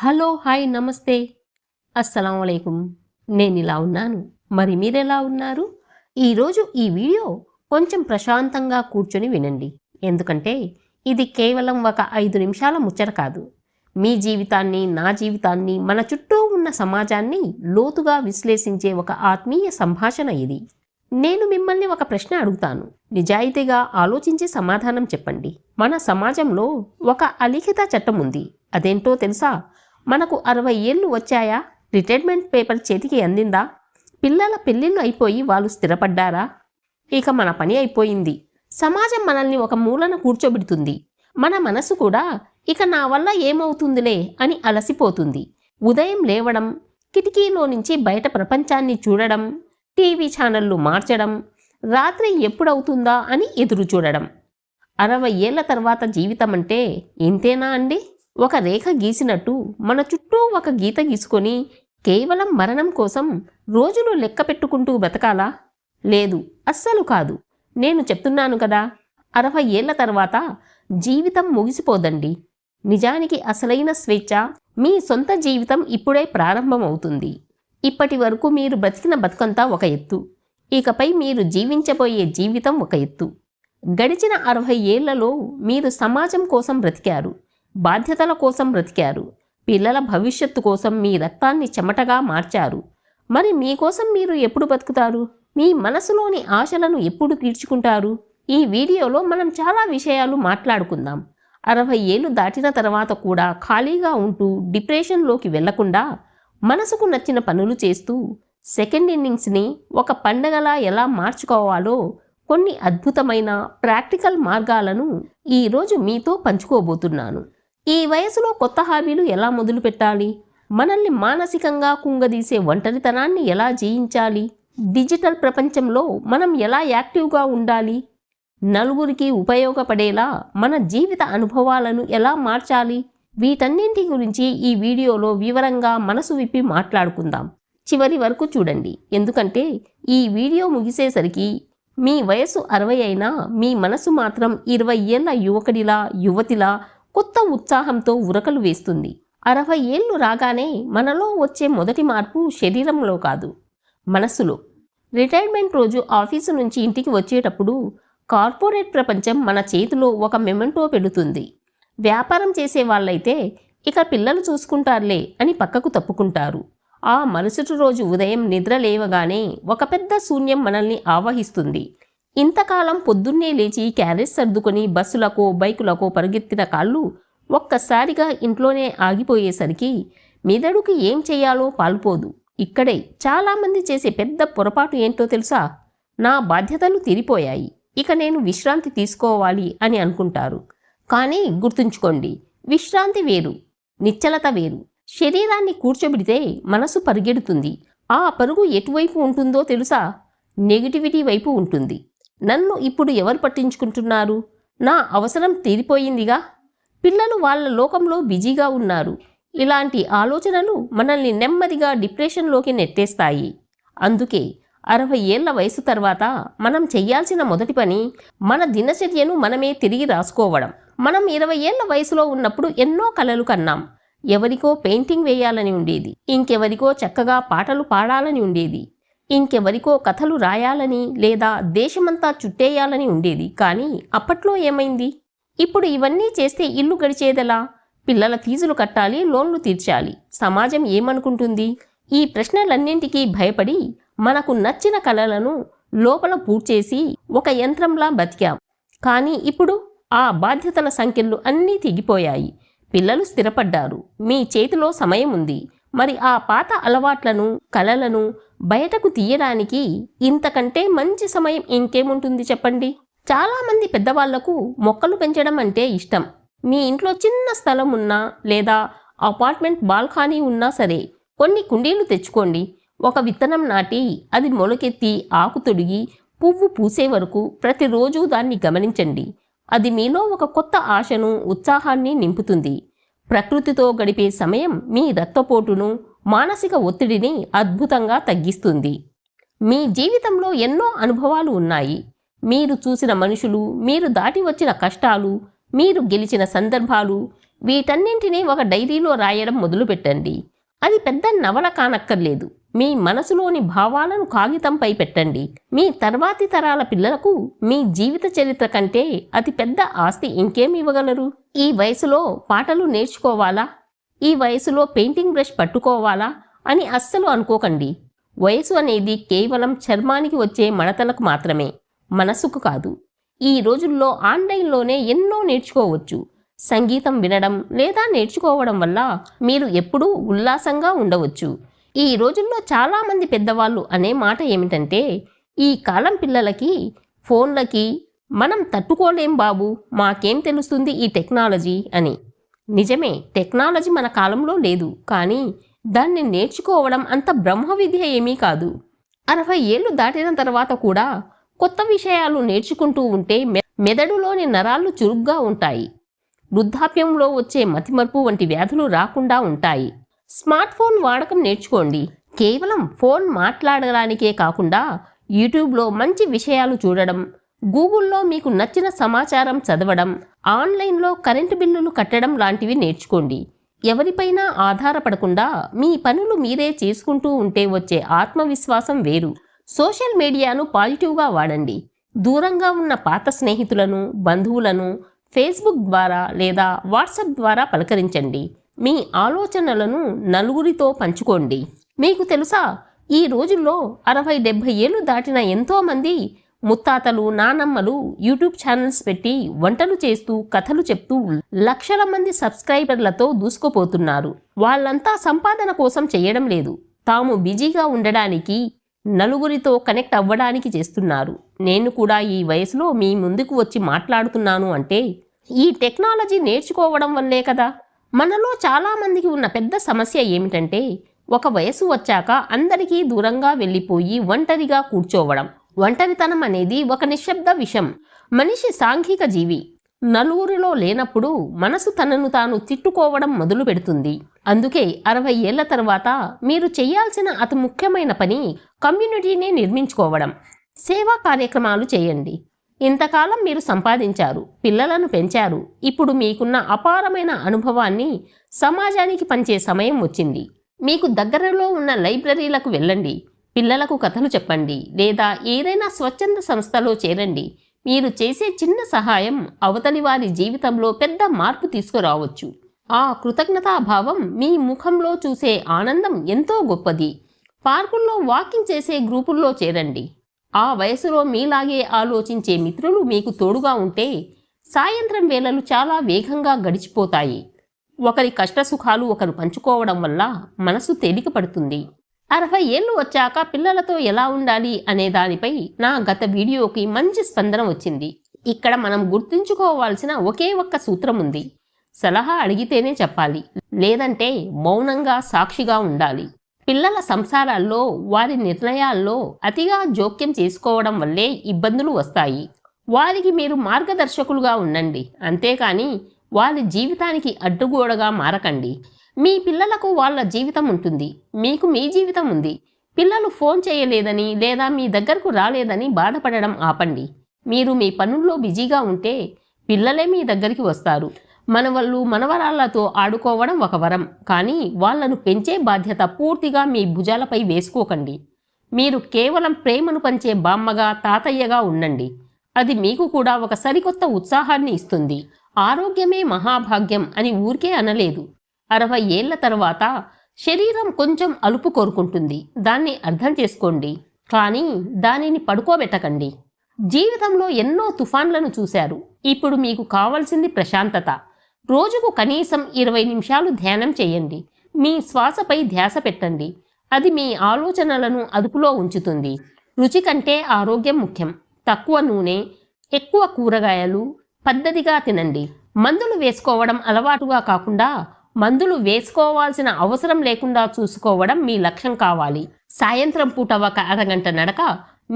Hello, hi, నమస్తే, అస్సలాముఅలైకుం. నేనిలా ఉన్నాను. మరి మీరెలా ఉన్నారు? ఈరోజు ఈ వీడియో కొంచెం ప్రశాంతంగా కూర్చొని వినండి. ఎందుకంటే ఇది కేవలం ఒక 5 నిమిషాల ముచ్చట కాదు. మీ జీవితాన్ని, నా జీవితాన్ని, మన చుట్టూ ఉన్న సమాజాన్ని లోతుగా విశ్లేషించే ఒక ఆత్మీయ సంభాషణ ఇది. నేను మిమ్మల్ని ఒక ప్రశ్న అడుగుతాను. నిజాయితీగా ఆలోచించి సమాధానం చెప్పండి. మన సమాజంలో ఒక అలిఖిత చట్టం ఉంది. అదేంటో తెలుసా? మనకు 60 ఏళ్ళు వచ్చాయా? రిటైర్మెంట్ పేపర్ చేతికి అందిందా? పిల్లల పెళ్ళిళ్ళు అయిపోయి వాళ్ళు స్థిరపడ్డారా? ఇక మన పని అయిపోయింది. సమాజం మనల్ని ఒక మూలన కూర్చోబెడుతుంది. మన మనసు కూడా ఇక నా వల్ల ఏమవుతుందిలే అని అలసిపోతుంది. ఉదయం లేవడం, కిటికీలో నుంచి బయట ప్రపంచాన్ని చూడడం, టీవీ ఛానళ్లు మార్చడం, రాత్రి ఎప్పుడవుతుందా అని ఎదురు చూడడం. 60 ఏళ్ల తర్వాత జీవితం అంటే ఇంతేనా అండి? ఒక రేఖ గీసినట్టు మన చుట్టూ ఒక గీత గీసుకొని కేవలం మరణం కోసం రోజులు లెక్క పెట్టుకుంటూ బతకాలా? లేదు, అస్సలు కాదు. నేను చెప్తున్నాను కదా, 60 ఏళ్ల తర్వాత జీవితం ముగిసిపోదండి. నిజానికి అసలైన స్వేచ్ఛ మీ సొంత జీవితం ఇప్పుడే ప్రారంభమవుతుంది. ఇప్పటి వరకు మీరు బ్రతికిన బతుకంతా ఒక ఎత్తు. ఇకపై మీరు జీవించబోయే జీవితం ఒక ఎత్తు. గడిచిన 60 ఏళ్లలో మీరు సమాజం కోసం బ్రతికారు, బాధ్యతల కోసం బ్రతికారు, పిల్లల భవిష్యత్తు కోసం మీ రక్తాన్ని చెమటగా మార్చారు. మరి మీకోసం మీరు ఎప్పుడు బతుకుతారు? మీ మనసులోని ఆశలను ఎప్పుడు తీర్చుకుంటారు? ఈ వీడియోలో మనం చాలా విషయాలు మాట్లాడుకుందాం. 60 ఏళ్ళు దాటిన తర్వాత కూడా ఖాళీగా ఉంటూ డిప్రెషన్లోకి వెళ్లకుండా మనసుకు నచ్చిన పనులు చేస్తూ సెకండ్ ఇన్నింగ్స్ని ఒక పండగలా ఎలా మార్చుకోవాలో కొన్ని అద్భుతమైన ప్రాక్టికల్ మార్గాలను ఈరోజు మీతో పంచుకోబోతున్నాను. ఈ వయసులో కొత్త హాబీలు ఎలా మొదలు పెట్టాలి? మనల్ని మానసికంగా కుంగదీసే ఒంటరితనాన్ని ఎలా జయించాలి? డిజిటల్ ప్రపంచంలో మనం ఎలా యాక్టివ్గా ఉండాలి? నలుగురికి ఉపయోగపడేలా మన జీవిత అనుభవాలను ఎలా మార్చాలి? వీటన్నింటి గురించి ఈ వీడియోలో వివరంగా మనసు విప్పి మాట్లాడుకుందాం. చివరి వరకు చూడండి, ఎందుకంటే ఈ వీడియో ముగిసేసరికి మీ వయసు 60 అయినా మీ మనసు మాత్రం 20 ఏళ్ల యువకుడిలా, యువతిలా కొత్త ఉత్సాహంతో ఉరకలు వేస్తుంది. 60 ఏళ్ళు రాగానే మనలో వచ్చే మొదటి మార్పు శరీరంలో కాదు, మనస్సులో. రిటైర్మెంట్ రోజు ఆఫీసు నుంచి ఇంటికి వచ్చేటప్పుడు కార్పొరేట్ ప్రపంచం మన చేతిలో ఒక మెమెంటో పెడుతుంది. వ్యాపారం చేసే వాళ్ళైతే ఇక పిల్లలు చూసుకుంటారులే అని పక్కకు తప్పుకుంటారు. ఆ మరుసటి రోజు ఉదయం నిద్ర లేవగానే ఒక పెద్ద శూన్యం మనల్ని ఆవహిస్తుంది. ఇంతకాలం పొద్దున్నే లేచి క్యారేజ్ సర్దుకొని బస్సులకో బైకులకో పరిగెత్తిన కాళ్ళు ఒక్కసారిగా ఇంట్లోనే ఆగిపోయేసరికి మెదడుకి ఏం చేయాలో పాల్పోదు. ఇక్కడే చాలామంది చేసే పెద్ద పొరపాటు ఏంటో తెలుసా? నా బాధ్యతలు తీరిపోయాయి, ఇక నేను విశ్రాంతి తీసుకోవాలి అని అనుకుంటారు. కానీ గుర్తుంచుకోండి, విశ్రాంతి వేరు, నిశ్చలత వేరు. శరీరాన్ని కూర్చోబెడితే మనసు పరిగెడుతుంది. ఆ పరుగు ఎటువైపు ఉంటుందో తెలుసా? నెగిటివిటీ వైపు ఉంటుంది. నన్ను ఇప్పుడు ఎవరు పట్టించుకుంటున్నారు? నా అవసరం తీరిపోయిందిగా, పిల్లలు వాళ్ళ లోకంలో బిజీగా ఉన్నారు. ఇలాంటి ఆలోచనలు మనల్ని నెమ్మదిగా డిప్రెషన్లోకి నెట్టేస్తాయి. అందుకే 60 ఏళ్ల వయసు తర్వాత మనం చెయ్యాల్సిన మొదటి పని మన దినచర్యను మనమే తిరిగి రాసుకోవడం. మనం 20 ఏళ్ల వయసులో ఉన్నప్పుడు ఎన్నో కలలు కన్నాం. ఎవరికో పెయింటింగ్ వేయాలని ఉండేది, ఇంకెవరికో చక్కగా పాటలు పాడాలని ఉండేది, ఇంకెవరికో కథలు రాయాలని లేదా దేశమంతా చుట్టేయాలని ఉండేది. కానీ అప్పట్లో ఏమైంది? ఇప్పుడు ఇవన్నీ చేస్తే ఇల్లు గడిచేదెలా? పిల్లల ఫీజులు కట్టాలి, లోన్లు తీర్చాలి, సమాజం ఏమనుకుంటుంది? ఈ ప్రశ్నలన్నింటికీ భయపడి మనకు నచ్చిన కలలను లోపల పూడ్చేసి ఒక యంత్రంలా బతికాం. కానీ ఇప్పుడు ఆ బాధ్యతల సంఖ్యలు అన్నీ తెగిపోయాయి. పిల్లలు స్థిరపడ్డారు, మీ చేతిలో సమయం ఉంది. మరి ఆ పాత అలవాట్లను, కలలను బయటకు తీయడానికి ఇంతకంటే మంచి సమయం ఇంకేముంటుంది చెప్పండి? చాలామంది పెద్దవాళ్లకు మొక్కలు పెంచడం అంటే ఇష్టం. మీ ఇంట్లో చిన్న స్థలం ఉన్నా లేదా అపార్ట్మెంట్ బాల్కనీ ఉన్నా సరే కొన్ని కుండీలు తెచ్చుకోండి. ఒక విత్తనం నాటి అది మొలకెత్తి ఆకు తొడిగి పువ్వు పూసే వరకు ప్రతిరోజు దాన్ని గమనించండి. అది మీలో ఒక కొత్త ఆశను, ఉత్సాహాన్ని నింపుతుంది. ప్రకృతితో గడిపే సమయం మీ రక్తపోటును, మానసిక ఒత్తిడిని అద్భుతంగా తగ్గిస్తుంది. మీ జీవితంలో ఎన్నో అనుభవాలు ఉన్నాయి. మీరు చూసిన మనుషులు, మీరు దాటి వచ్చిన కష్టాలు, మీరు గెలిచిన సందర్భాలు, వీటన్నింటినీ ఒక డైరీలో రాయడం మొదలుపెట్టండి. అది పెద్ద నవల కానక్కర్లేదు. మీ మనసులోని భావాలను కాగితంపై పెట్టండి. మీ తర్వాతి తరాల పిల్లలకు మీ జీవిత చరిత్ర కంటే అతి పెద్ద ఆస్తి ఇంకేం ఇవ్వగలరు? ఈ వయసులో పాటలు నేర్చుకోవాలా, ఈ వయసులో పెయింటింగ్ బ్రష్ పట్టుకోవాలా అని అస్సలు అనుకోకండి. వయసు అనేది కేవలం చర్మానికి వచ్చే మడతలకు మాత్రమే, మనసుకు కాదు. ఈ రోజుల్లో ఆన్లైన్లోనే ఎన్నో నేర్చుకోవచ్చు. సంగీతం వినడం లేదా నేర్చుకోవడం వల్ల మీరు ఎప్పుడూ ఉల్లాసంగా ఉండవచ్చు. ఈ రోజుల్లో చాలామంది పెద్దవాళ్ళు అనే మాట ఏమిటంటే, ఈ కాలం పిల్లలకి ఫోన్లకి మనం తట్టుకోలేం బాబు, మాకేం తెలుస్తుంది ఈ టెక్నాలజీ అని. నిజమే, టెక్నాలజీ మన కాలంలో లేదు, కానీ దాన్ని నేర్చుకోవడం అంత బ్రహ్మ విద్య ఏమీ కాదు. 60 ఏళ్ళు దాటిన తర్వాత కూడా కొత్త విషయాలు నేర్చుకుంటూ ఉంటే మెదడులోని నరాలు చురుగ్గా ఉంటాయి. వృద్ధాప్యంలో వచ్చే మతిమరుపు వంటి వ్యాధులు రాకుండా ఉంటాయి. స్మార్ట్ ఫోన్ వాడకం నేర్చుకోండి. కేవలం ఫోన్ మాట్లాడడానికే కాకుండా యూట్యూబ్లో మంచి విషయాలు చూడడం, గూగుల్లో మీకు నచ్చిన సమాచారం చదవడం, ఆన్లైన్లో కరెంటు బిల్లులు కట్టడం లాంటివి నేర్చుకోండి. ఎవరిపైనా ఆధారపడకుండా మీ పనులు మీరే చేసుకుంటూ ఉంటే వచ్చే ఆత్మవిశ్వాసం వేరు. సోషల్ మీడియాను పాజిటివ్గా వాడండి. దూరంగా ఉన్న పాత స్నేహితులను, బంధువులను ఫేస్బుక్ ద్వారా లేదా వాట్సాప్ ద్వారా పలకరించండి. మీ ఆలోచనలను నలుగురితో పంచుకోండి. మీకు తెలుసా, ఈ రోజుల్లో 60-70 ఏళ్ళు దాటిన ఎంతోమంది ముత్తాతలు, నానమ్మలు యూట్యూబ్ ఛానల్స్ పెట్టి వంటలు చేస్తూ, కథలు చెప్తూ లక్షల మంది సబ్స్క్రైబర్లతో దూసుకుపోతున్నారు. వాళ్ళంతా సంపాదన కోసం చేయడం లేదు, తాము బిజీగా ఉండడానికి, నలుగురితో కనెక్ట్ అవ్వడానికి చేస్తున్నారు. నేను కూడా ఈ వయసులో మీ ముందుకు వచ్చి మాట్లాడుతున్నాను అంటే ఈ టెక్నాలజీ నేర్చుకోవడం వల్లే కదా. మనలో చాలామందికి ఉన్న పెద్ద సమస్య ఏమిటంటే, ఒక వయసు వచ్చాక అందరికీ దూరంగా వెళ్ళిపోయి ఒంటరిగా కూర్చోవడం. ఒంటరితనం అనేది ఒక నిశ్శబ్ద విషం. మనిషి సాంఘిక జీవి. నలుగురిలో లేనప్పుడు మనసు తనను తాను తిట్టుకోవడం మొదలు పెడుతుంది. అందుకే 60 ఏళ్ల తర్వాత మీరు చేయాల్సిన అతి ముఖ్యమైన పని కమ్యూనిటీని నిర్మించుకోవడం. సేవా కార్యక్రమాలు చేయండి. ఇంతకాలం మీరు సంపాదించారు, పిల్లలను పెంచారు. ఇప్పుడు మీకున్న అపారమైన అనుభవాన్ని సమాజానికి పంచే సమయం వచ్చింది. మీకు దగ్గరలో ఉన్న లైబ్రరీలకు వెళ్ళండి, పిల్లలకు కథలు చెప్పండి, లేదా ఏదైనా స్వచ్ఛంద సంస్థలో చేరండి. మీరు చేసే చిన్న సహాయం అవతలి వారి జీవితంలో పెద్ద మార్పు తీసుకురావచ్చు. ఆ కృతజ్ఞతాభావం మీ ముఖంలో చూసే ఆనందం ఎంతో గొప్పది. పార్కుల్లో వాకింగ్ చేసే గ్రూపుల్లో చేరండి. ఆ వయసులో మీలాగే ఆలోచించే మిత్రులు మీకు తోడుగా ఉంటే సాయంత్రం వేళలు చాలా వేగంగా గడిచిపోతాయి. ఒకరి కష్టసుఖాలు ఒకరు పంచుకోవడం వల్ల మనసు తేలిక పడుతుంది. 60 ఏళ్ళు వచ్చాక పిల్లలతో ఎలా ఉండాలి అనే దానిపై నా గత వీడియోకి మంచి స్పందన వచ్చింది. ఇక్కడ మనం గుర్తుంచుకోవాల్సిన ఒకే ఒక్క సూత్రం ఉంది. సలహా అడిగితేనే చెప్పాలి, లేదంటే మౌనంగా సాక్షిగా ఉండాలి. పిల్లల సంసారాల్లో, వారి నిర్ణయాల్లో అతిగా జోక్యం చేసుకోవడం వల్లే ఇబ్బందులు వస్తాయి. వారికి మీరు మార్గదర్శకులుగా ఉండండి, అంతేకాని వారి జీవితానికి అడ్డుగోడగా మారకండి. మీ పిల్లలకు వాళ్ళ జీవితం ఉంటుంది, మీకు మీ జీవితం ఉంది. పిల్లలు ఫోన్ చేయలేదని లేదా మీ దగ్గరకు రాలేదని బాధపడడం ఆపండి. మీరు మీ పనుల్లో బిజీగా ఉంటే పిల్లలే మీ దగ్గరికి వస్తారు. మనవళ్ళు, మనవరాళ్లతో ఆడుకోవడం ఒక వరం, కానీ వాళ్లను పెంచే బాధ్యత పూర్తిగా మీ భుజాలపై వేసుకోకండి. మీరు కేవలం ప్రేమను పంచే బామ్మగా, తాతయ్యగా ఉండండి. అది మీకు కూడా ఒక సరికొత్త ఉత్సాహాన్ని ఇస్తుంది. ఆరోగ్యమే మహాభాగ్యం అని ఊరికే అనలేదు. 60 ఏళ్ల తర్వాత శరీరం కొంచెం అలుపు కోరుకుంటుంది, దాన్ని అర్థం చేసుకోండి. కానీ దానిని పడుకోబెట్టకండి. జీవితంలో ఎన్నో తుఫాన్లను చూశారు. ఇప్పుడు మీకు కావాల్సింది ప్రశాంతత. రోజుకు కనీసం 20 నిమిషాలు ధ్యానం చేయండి. మీ శ్వాసపై ధ్యాస పెట్టండి. అది మీ ఆలోచనలను అదుపులో ఉంచుతుంది. రుచి కంటే ఆరోగ్యం ముఖ్యం. తక్కువ నూనె, ఎక్కువ కూరగాయలు, పద్ధతిగా తినండి. మందులు వేసుకోవడం అలవాటుగా కాకుండా మందులు వేసుకోవాల్సిన అవసరం లేకుండా చూసుకోవడం మీ లక్ష్యం కావాలి. సాయంత్రం పూట ఒక అరగంట నడక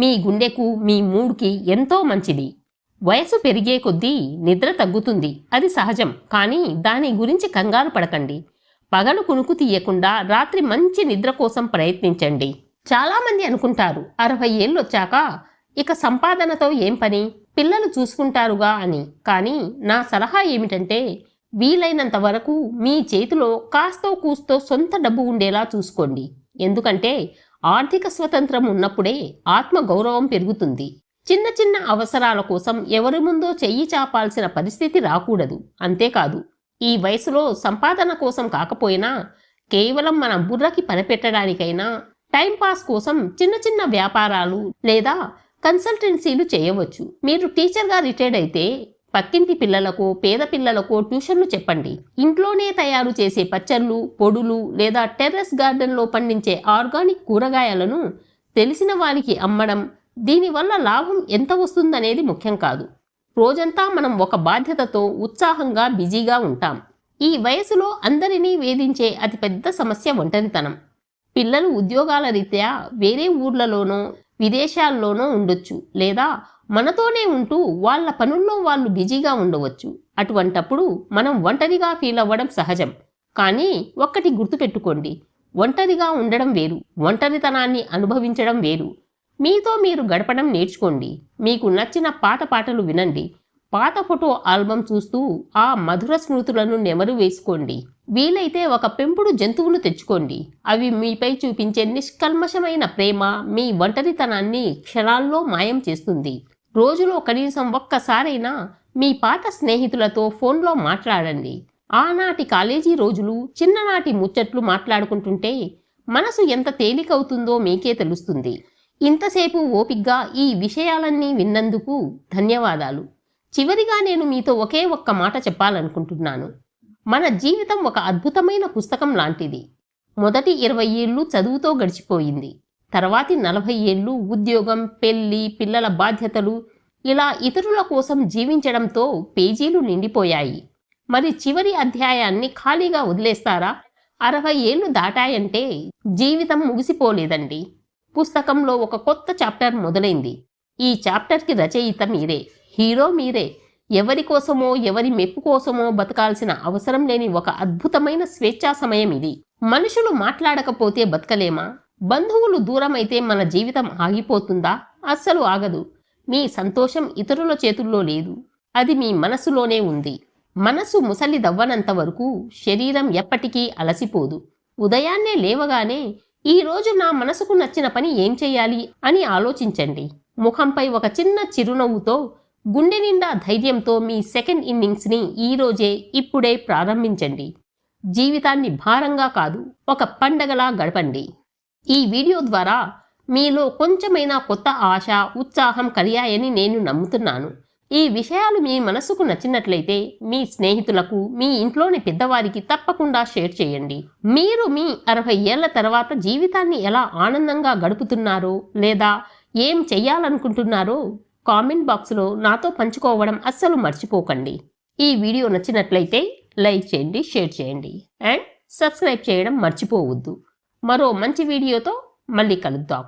మీ గుండెకు, మీ మూడ్కి ఎంతో మంచిది. వయసు పెరిగే కొద్దీ నిద్ర తగ్గుతుంది, అది సహజం. కానీ దాని గురించి కంగారు పడకండి. పగలు కునుకు తీయకుండా రాత్రి మంచి నిద్ర కోసం ప్రయత్నించండి. చాలామంది అనుకుంటారు 60 ఏళ్ళు వచ్చాక ఇక సంపాదనతో ఏం పని, పిల్లలు చూసుకుంటారుగా అని. కానీ నా సలహా ఏమిటంటే, వీలైనంత వరకు మీ చేతిలో కాస్తో కూస్తో సొంత డబ్బు ఉండేలా చూసుకోండి. ఎందుకంటే ఆర్థిక స్వతంత్రం ఉన్నప్పుడే ఆత్మగౌరవం పెరుగుతుంది. చిన్న చిన్న అవసరాల కోసం ఎవరి ముందో చెయ్యి చాపాల్సిన పరిస్థితి రాకూడదు. అంతేకాదు, ఈ వయసులో సంపాదన కోసం కాకపోయినా కేవలం మన బుర్రకి పనిపెట్టడానికైనా టైంపాస్ కోసం చిన్న చిన్న వ్యాపారాలు లేదా కన్సల్టెన్సీలు చేయవచ్చు. మీరు టీచర్గా రిటైర్డ్ అయితే పక్కింటి పిల్లలకో పేద పిల్లలకో ట్యూషన్లు చెప్పండి. ఇంట్లోనే తయారు చేసే పచ్చళ్ళు, పొడులు లేదా టెర్రస్ గార్డెన్లో పండించే ఆర్గానిక్ కూరగాయలను తెలిసిన వారికి అమ్మడం. దీనివల్ల లాభం ఎంత వస్తుందనేది ముఖ్యం కాదు. రోజంతా మనం ఒక బాధ్యతతో ఉత్సాహంగా బిజీగా ఉంటాం. ఈ వయసులో అందరినీ వేధించే అతిపెద్ద సమస్య ఒంటరితనం. పిల్లలు ఉద్యోగాల రీత్యా వేరే ఊర్లలోనో విదేశాల్లోనో ఉండొచ్చు, లేదా మనతోనే ఉంటూ వాళ్ళ పనుల్లో వాళ్ళు బిజీగా ఉండవచ్చు. అటువంటప్పుడు మనం ఒంటరిగా ఫీల్ అవ్వడం సహజం. కానీ ఒక్కటి గుర్తుపెట్టుకోండి, ఒంటరిగా ఉండడం వేరు, ఒంటరితనాన్ని అనుభవించడం వేరు. మీతో మీరు గడపడం నేర్చుకోండి. మీకు నచ్చిన పాటలు వినండి. పాత ఫోటో ఆల్బమ్ చూస్తూ ఆ మధుర స్మృతులను నెమరు వేసుకోండి. వీలైతే ఒక పెంపుడు జంతువును తెచ్చుకోండి. అవి మీపై చూపించే నిష్కల్మషమైన ప్రేమ మీ ఒంటరితనాన్ని క్షణాల్లో మాయం చేస్తుంది. రోజులో కనీసం ఒక్కసారైనా మీ పాత స్నేహితులతో ఫోన్లో మాట్లాడండి. ఆనాటి కాలేజీ రోజులు, చిన్ననాటి ముచ్చట్లు మాట్లాడుకుంటుంటే మనసు ఎంత తేలికవుతుందో మీకే తెలుస్తుంది. ఇంతసేపు ఓపిగ్గా ఈ విషయాలన్నీ విన్నందుకు ధన్యవాదాలు. చివరిగా నేను మీతో ఒకే ఒక్క మాట చెప్పాలనుకుంటున్నాను. మన జీవితం ఒక అద్భుతమైన పుస్తకం లాంటిది. మొదటి 20 ఏళ్ళు చదువుతో గడిచిపోయింది. తర్వాతి 40 ఏళ్ళు ఉద్యోగం, పెళ్లి, పిల్లల బాధ్యతలు, ఇలా ఇతరుల కోసం జీవించడంతో పేజీలు నిండిపోయాయి. మరి చివరి అధ్యాయాన్ని ఖాళీగా వదిలేస్తారా? 60 ఏళ్ళు దాటాయంటే జీవితం ముగిసిపోలేదండి. పుస్తకంలో ఒక కొత్త చాప్టర్ మొదలైంది. ఈ చాప్టర్కి రచయిత మీరే, హీరో మీరే. ఎవరి కోసమో ఎవరి మెప్పు కోసమో బతకాల్సిన అవసరం లేని ఒక అద్భుతమైన స్వేచ్ఛా సమయం ఇది. మనుషులు మాట్లాడకపోతే బతకలేమా? బంధువులు దూరమైతే మన జీవితం ఆగిపోతుందా? అస్సలు ఆగదు. మీ సంతోషం ఇతరుల చేతుల్లో లేదు, అది మీ మనసులోనే ఉంది. మనసు ముసలిదవ్వనంత వరకు శరీరం ఎప్పటికీ అలసిపోదు. ఉదయాన్నే లేవగానే ఈరోజు నా మనసుకు నచ్చిన పని ఏం చెయ్యాలి అని ఆలోచించండి. ముఖంపై ఒక చిన్న చిరునవ్వుతో, గుండె నిండా ధైర్యంతో మీ సెకండ్ ఇన్నింగ్స్ని ఈరోజే, ఇప్పుడే ప్రారంభించండి. జీవితాన్ని భారంగా కాదు, ఒక పండగలా గడపండి. ఈ వీడియో ద్వారా మీలో కొంచెమైనా కొత్త ఆశ, ఉత్సాహం కలిగాయని నేను నమ్ముతున్నాను. ఈ విషయాలు మీ మనసుకు నచ్చినట్లయితే మీ స్నేహితులకు, మీ ఇంట్లోని పెద్దవారికి తప్పకుండా షేర్ చేయండి. మీరు మీ 60 ఏళ్ల తర్వాత జీవితాన్ని ఎలా ఆనందంగా గడుపుతున్నారో లేదా ఏం చెయ్యాలనుకుంటున్నారో కామెంట్ బాక్స్లో నాతో పంచుకోవడం అస్సలు మర్చిపోకండి. ఈ వీడియో నచ్చినట్లయితే లైక్ చేయండి, షేర్ చేయండి అండ్ సబ్స్క్రైబ్ చేయడం మర్చిపోవద్దు. మరో మంచి వీడియోతో మళ్ళీ కలుద్దాం.